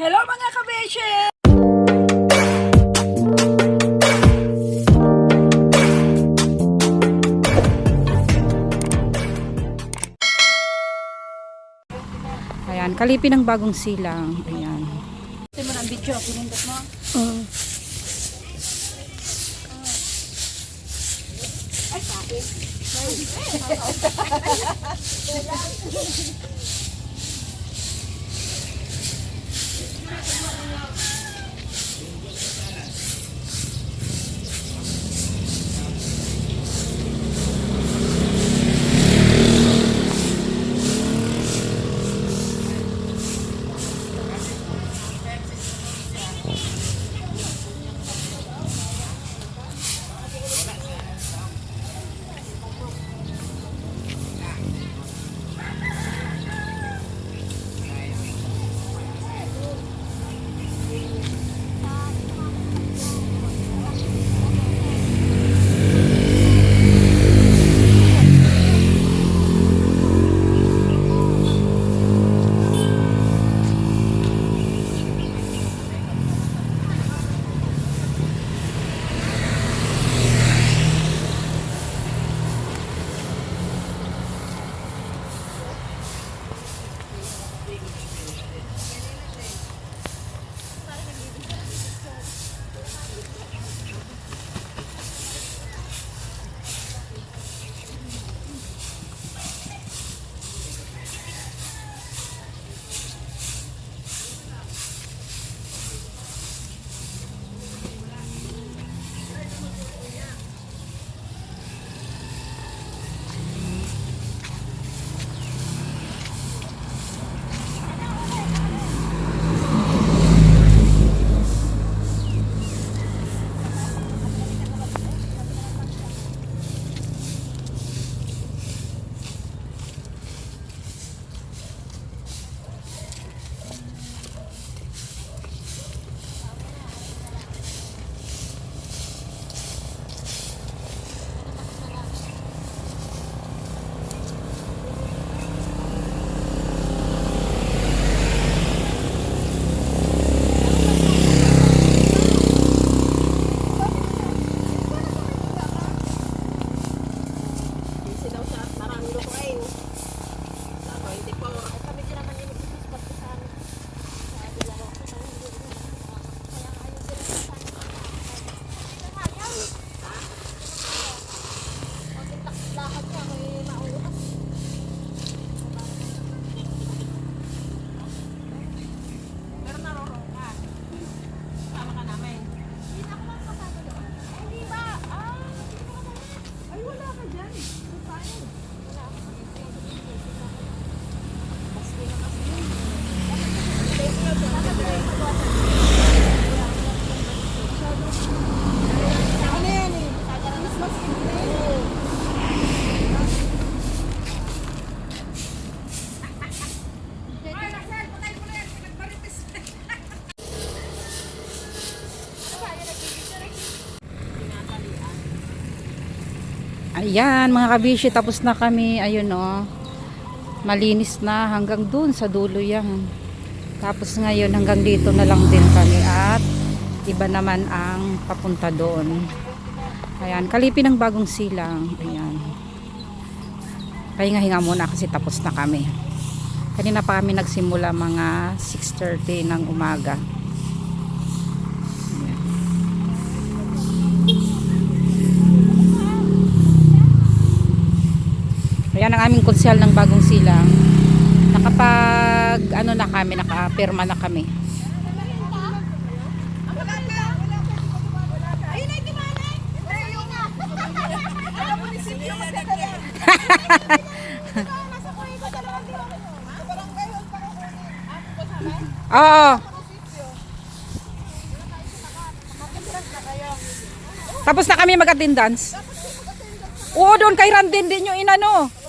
Hello mga kabeshe! Ayan, Kalipi ng Bagong Silang. Ayan. Ito mo ng video, pinindot mo? Ay, sabi. Ayan, mga kabishi, tapos na kami. Ayun, oh. Malinis na hanggang dun sa dulo yan. Tapos ngayon, hanggang dito na lang din kami. At iba naman ang papunta doon. Ayan, Kalipi ng Bagong Silang. Ayan. Pahinga-hinga muna kasi tapos na kami. Kanina pa kami nagsimula mga 6:30 ng umaga. Ayan ang aming konsyal ng Bagong Silang. Nakapag ano na kami, nakapirma na kami. Oo. Tapos na kami mag-attendance. Oo, doon kay Randin din yung inano.